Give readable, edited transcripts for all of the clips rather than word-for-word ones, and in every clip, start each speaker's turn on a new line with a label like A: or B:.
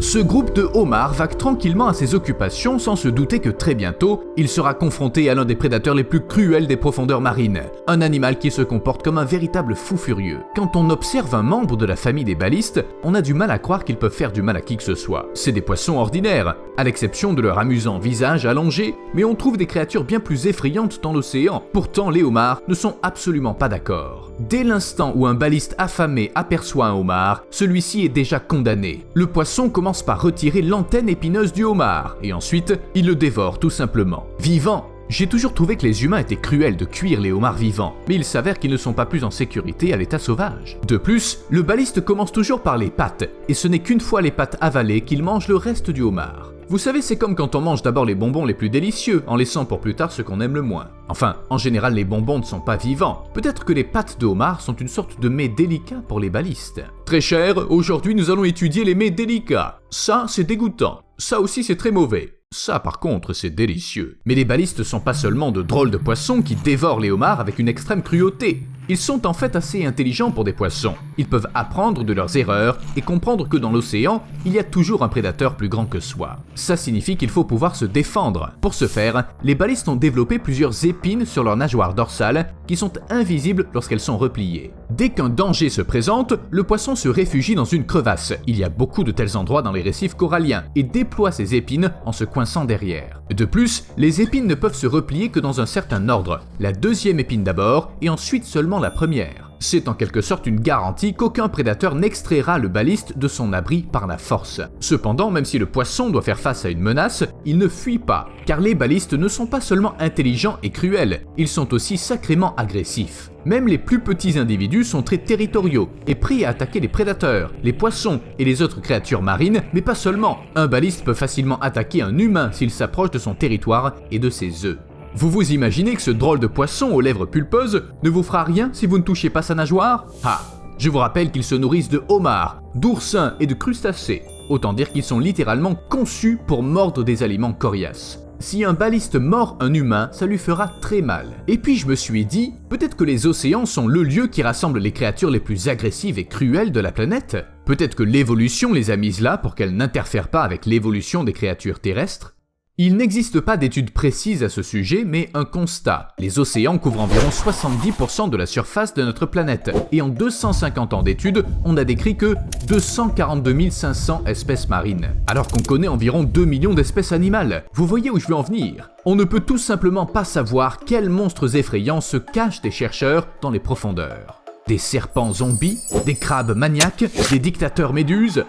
A: Ce groupe de homards vague tranquillement à ses occupations sans se douter que très bientôt, il sera confronté à l'un des prédateurs les plus cruels des profondeurs marines, un animal qui se comporte comme un véritable fou furieux. Quand on observe un membre de la famille des balistes, on a du mal à croire qu'ils peuvent faire du mal à qui que ce soit. C'est des poissons ordinaires, à l'exception de leur amusant visage allongé, mais on trouve des créatures bien plus effrayantes dans l'océan. Pourtant, les homards ne sont absolument pas d'accord. Dès l'instant où un baliste affamé aperçoit un homard, celui-ci est déjà condamné. Le poisson commence par retirer l'antenne épineuse du homard, et ensuite, il le dévore tout simplement. Vivant. J'ai toujours trouvé que les humains étaient cruels de cuire les homards vivants, mais il s'avère qu'ils ne sont pas plus en sécurité à l'état sauvage. De plus, le baliste commence toujours par les pattes, et ce n'est qu'une fois les pattes avalées qu'il mange le reste du homard. Vous savez, c'est comme quand on mange d'abord les bonbons les plus délicieux, en laissant pour plus tard ceux qu'on aime le moins. Enfin, en général, les bonbons ne sont pas vivants. Peut-être que les pattes de homard sont une sorte de mets délicat pour les balistes. Très cher, aujourd'hui nous allons étudier les mets délicats. Ça, c'est dégoûtant. Ça aussi, c'est très mauvais. Ça, par contre, c'est délicieux. Mais les balistes sont pas seulement de drôles de poissons qui dévorent les homards avec une extrême cruauté. Ils sont en fait assez intelligents pour des poissons. Ils peuvent apprendre de leurs erreurs et comprendre que dans l'océan, il y a toujours un prédateur plus grand que soi. Ça signifie qu'il faut pouvoir se défendre. Pour ce faire, les balistes ont développé plusieurs épines sur leur nageoire dorsale qui sont invisibles lorsqu'elles sont repliées. Dès qu'un danger se présente, le poisson se réfugie dans une crevasse. Il y a beaucoup de tels endroits dans les récifs coralliens et déploie ses épines en se coinçant derrière. De plus, les épines ne peuvent se replier que dans un certain ordre. La deuxième épine d'abord et ensuite seulement la première. C'est en quelque sorte une garantie qu'aucun prédateur n'extraira le baliste de son abri par la force. Cependant, même si le poisson doit faire face à une menace, il ne fuit pas, car les balistes ne sont pas seulement intelligents et cruels, ils sont aussi sacrément agressifs. Même les plus petits individus sont très territoriaux et prêts à attaquer les prédateurs, les poissons et les autres créatures marines, mais pas seulement. Un baliste peut facilement attaquer un humain s'il s'approche de son territoire et de ses œufs. Vous vous imaginez que ce drôle de poisson aux lèvres pulpeuses ne vous fera rien si vous ne touchez pas sa nageoire? Ah, je vous rappelle qu'ils se nourrissent de homards, d'oursins et de crustacés. Autant dire qu'ils sont littéralement conçus pour mordre des aliments coriaces. Si un baliste mord un humain, ça lui fera très mal. Et puis je me suis dit, peut-être que les océans sont le lieu qui rassemble les créatures les plus agressives et cruelles de la planète? Peut-être que l'évolution les a mises là pour qu'elles n'interfèrent pas avec l'évolution des créatures terrestres? Il n'existe pas d'études précises à ce sujet, mais un constat. Les océans couvrent environ 70% de la surface de notre planète, et en 250 ans d'études, on a décrit que 242 500 espèces marines, alors qu'on connaît environ 2 millions d'espèces animales. Vous voyez où je veux en venir? On ne peut tout simplement pas savoir quels monstres effrayants se cachent des chercheurs dans les profondeurs. Des serpents zombies, des crabes maniaques, des dictateurs méduses?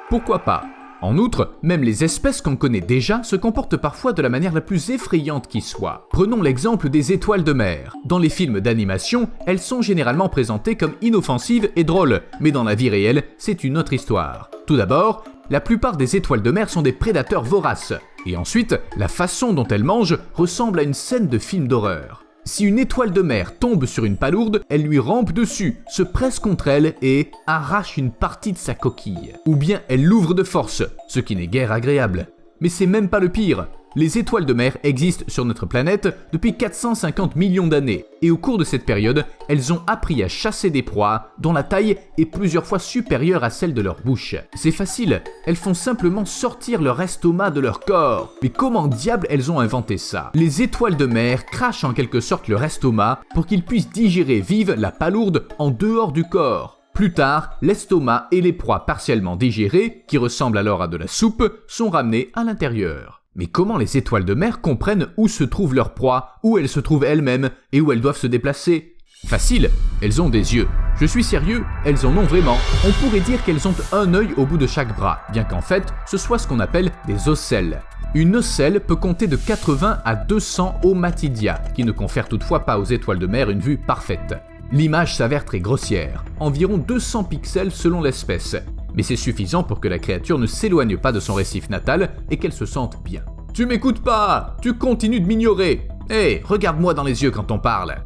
A: Pourquoi pas? En outre, même les espèces qu'on connaît déjà se comportent parfois de la manière la plus effrayante qui soit. Prenons l'exemple des étoiles de mer. Dans les films d'animation, elles sont généralement présentées comme inoffensives et drôles, mais dans la vie réelle, c'est une autre histoire. Tout d'abord, la plupart des étoiles de mer sont des prédateurs voraces. Et ensuite, la façon dont elles mangent ressemble à une scène de film d'horreur. Si une étoile de mer tombe sur une palourde, elle lui rampe dessus, se presse contre elle et arrache une partie de sa coquille. Ou bien elle l'ouvre de force, ce qui n'est guère agréable. Mais c'est même pas le pire. Les étoiles de mer existent sur notre planète depuis 450 millions d'années, et au cours de cette période, elles ont appris à chasser des proies dont la taille est plusieurs fois supérieure à celle de leur bouche. C'est facile, elles font simplement sortir leur estomac de leur corps. Mais comment diable elles ont inventé ça? Les étoiles de mer crachent en quelque sorte leur estomac pour qu'ils puissent digérer vive la palourde en dehors du corps. Plus tard, l'estomac et les proies partiellement digérées, qui ressemblent alors à de la soupe, sont ramenés à l'intérieur. Mais comment les étoiles de mer comprennent où se trouve leur proie, où elles se trouvent elles-mêmes et où elles doivent se déplacer? Facile, elles ont des yeux. Je suis sérieux, elles en ont vraiment. On pourrait dire qu'elles ont un œil au bout de chaque bras, bien qu'en fait, ce soit ce qu'on appelle des ocelles. Une ocelle peut compter de 80 à 200 omatidia, qui ne confèrent toutefois pas aux étoiles de mer une vue parfaite. L'image s'avère très grossière, environ 200 pixels selon l'espèce. Mais c'est suffisant pour que la créature ne s'éloigne pas de son récif natal et qu'elle se sente bien. Tu m'écoutes pas! Tu continues de m'ignorer! Hé, regarde-moi dans les yeux quand on parle!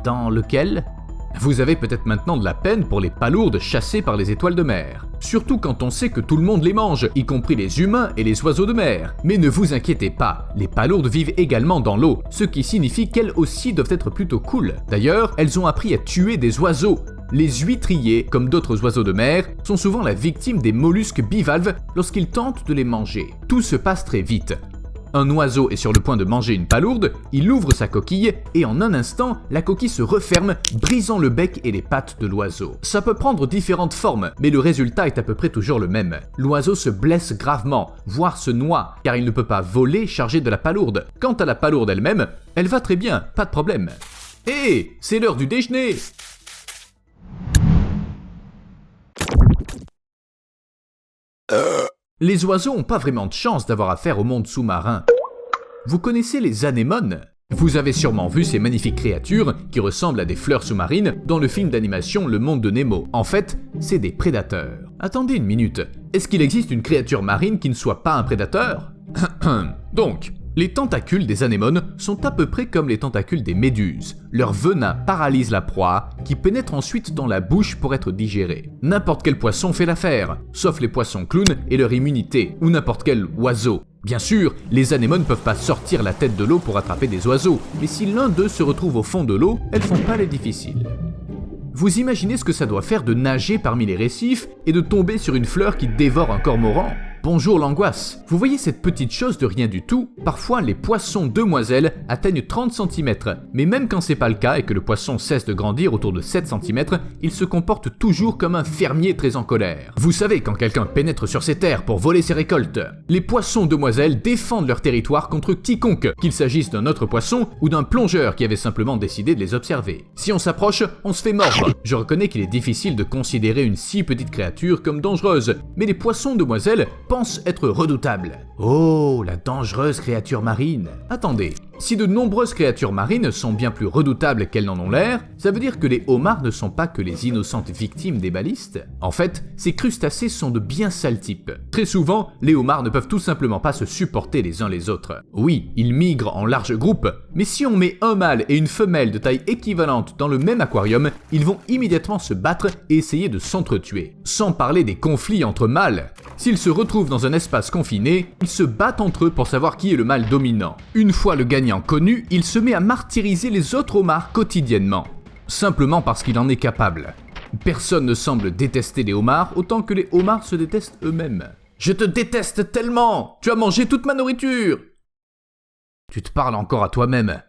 A: Dans lequel? Vous avez peut-être maintenant de la peine pour les palourdes chassées par les étoiles de mer. Surtout quand on sait que tout le monde les mange, y compris les humains et les oiseaux de mer. Mais ne vous inquiétez pas, les palourdes vivent également dans l'eau, ce qui signifie qu'elles aussi doivent être plutôt cool. D'ailleurs, elles ont appris à tuer des oiseaux. Les huîtriers, comme d'autres oiseaux de mer, sont souvent la victime des mollusques bivalves lorsqu'ils tentent de les manger. Tout se passe très vite. Un oiseau est sur le point de manger une palourde, il ouvre sa coquille et en un instant, la coquille se referme, brisant le bec et les pattes de l'oiseau. Ça peut prendre différentes formes, mais le résultat est à peu près toujours le même. L'oiseau se blesse gravement, voire se noie, car il ne peut pas voler chargé de la palourde. Quant à la palourde elle-même, elle va très bien, pas de problème. Hé, c'est l'heure du déjeuner! Les oiseaux n'ont pas vraiment de chance d'avoir affaire au monde sous-marin. Vous connaissez les anémones? Vous avez sûrement vu ces magnifiques créatures qui ressemblent à des fleurs sous-marines dans le film d'animation Le Monde de Nemo. En fait, c'est des prédateurs. Attendez une minute, est-ce qu'il existe une créature marine qui ne soit pas un prédateur? Donc, les tentacules des anémones sont à peu près comme les tentacules des méduses. Leur venin paralyse la proie, qui pénètre ensuite dans la bouche pour être digérée. N'importe quel poisson fait l'affaire, sauf les poissons clowns et leur immunité, ou n'importe quel oiseau. Bien sûr, les anémones ne peuvent pas sortir la tête de l'eau pour attraper des oiseaux, mais si l'un d'eux se retrouve au fond de l'eau, elles font pas les difficiles. Vous imaginez ce que ça doit faire de nager parmi les récifs et de tomber sur une fleur qui dévore un cormoran? Bonjour l'angoisse. Vous voyez cette petite chose de rien du tout? Parfois, les poissons demoiselles atteignent 30 cm, mais même quand c'est pas le cas et que le poisson cesse de grandir autour de 7 cm, il se comporte toujours comme un fermier très en colère. Vous savez, quand quelqu'un pénètre sur ses terres pour voler ses récoltes, les poissons demoiselles défendent leur territoire contre quiconque, qu'il s'agisse d'un autre poisson ou d'un plongeur qui avait simplement décidé de les observer. Si on s'approche, on se fait mordre. Je reconnais qu'il est difficile de considérer une si petite créature comme dangereuse, mais les poissons demoiselles pensent être redoutables. Oh, la dangereuse créature marine. Attendez, si de nombreuses créatures marines sont bien plus redoutables qu'elles n'en ont l'air, ça veut dire que les homards ne sont pas que les innocentes victimes des balistes? En fait, ces crustacés sont de bien sales types. Très souvent, les homards ne peuvent tout simplement pas se supporter les uns les autres. Oui, ils migrent en large groupe, mais si on met un mâle et une femelle de taille équivalente dans le même aquarium, ils vont immédiatement se battre et essayer de s'entretuer. Sans parler des conflits entre mâles. S'ils se retrouvent dans un espace confiné, ils se battent entre eux pour savoir qui est le mâle dominant. Une fois le gagnant connu, il se met à martyriser les autres homards quotidiennement. Simplement parce qu'il en est capable. Personne ne semble détester les homards autant que les homards se détestent eux-mêmes. Je te déteste tellement! Tu as mangé toute ma nourriture! Tu te parles encore à toi-même.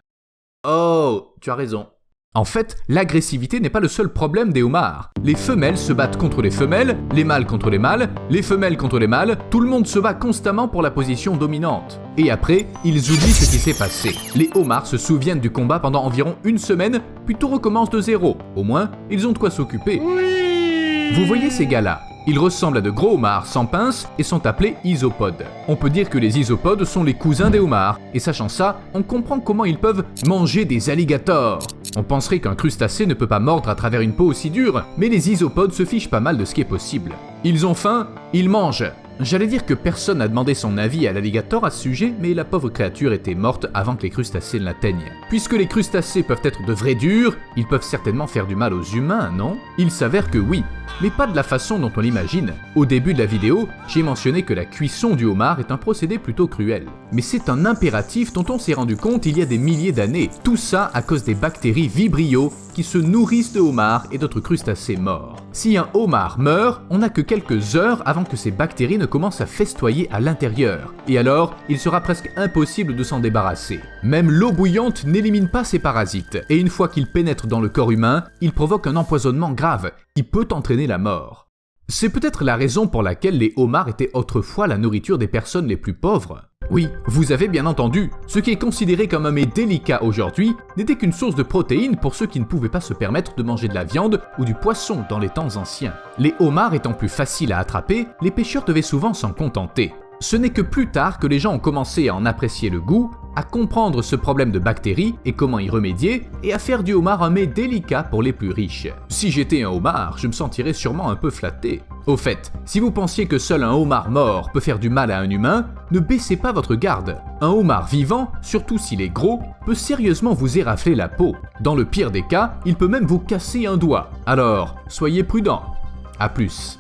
A: Oh, tu as raison. En fait, l'agressivité n'est pas le seul problème des homards. Les femelles se battent contre les femelles, les mâles contre les femelles contre les mâles, tout le monde se bat constamment pour la position dominante. Et après, ils oublient ce qui s'est passé. Les homards se souviennent du combat pendant environ une semaine, puis tout recommence de zéro. Au moins, ils ont de quoi s'occuper. Oui. Vous voyez ces gars-là? Ils ressemblent à de gros homards sans pinces et sont appelés isopodes. On peut dire que les isopodes sont les cousins des homards, et sachant ça, on comprend comment ils peuvent manger des alligators. On penserait qu'un crustacé ne peut pas mordre à travers une peau aussi dure, mais les isopodes se fichent pas mal de ce qui est possible. Ils ont faim, ils mangent. J'allais dire que personne n'a demandé son avis à l'alligator à ce sujet, mais la pauvre créature était morte avant que les crustacés ne l'atteignent. Puisque les crustacés peuvent être de vrais durs, ils peuvent certainement faire du mal aux humains, non? Il s'avère que oui, mais pas de la façon dont on l'imagine. Au début de la vidéo, j'ai mentionné que la cuisson du homard est un procédé plutôt cruel. Mais c'est un impératif dont on s'est rendu compte il y a des milliers d'années. Tout ça à cause des bactéries Vibrio qui se nourrissent de homards et d'autres crustacés morts. Si un homard meurt, on n'a que quelques heures avant que ces bactéries ne commencent à festoyer à l'intérieur. Et alors, il sera presque impossible de s'en débarrasser. Même l'eau bouillante n'élimine pas ces parasites, et une fois qu'ils pénètrent dans le corps humain, ils provoquent un empoisonnement grave, qui peut entraîner la mort. C'est peut-être la raison pour laquelle les homards étaient autrefois la nourriture des personnes les plus pauvres. Oui, vous avez bien entendu, ce qui est considéré comme un mets délicat aujourd'hui n'était qu'une source de protéines pour ceux qui ne pouvaient pas se permettre de manger de la viande ou du poisson dans les temps anciens. Les homards étant plus faciles à attraper, les pêcheurs devaient souvent s'en contenter. Ce n'est que plus tard que les gens ont commencé à en apprécier le goût, à comprendre ce problème de bactéries et comment y remédier, et à faire du homard un mets délicat pour les plus riches. Si j'étais un homard, je me sentirais sûrement un peu flatté. Au fait, si vous pensiez que seul un homard mort peut faire du mal à un humain, ne baissez pas votre garde. Un homard vivant, surtout s'il est gros, peut sérieusement vous érafler la peau. Dans le pire des cas, il peut même vous casser un doigt. Alors, soyez prudents. À plus.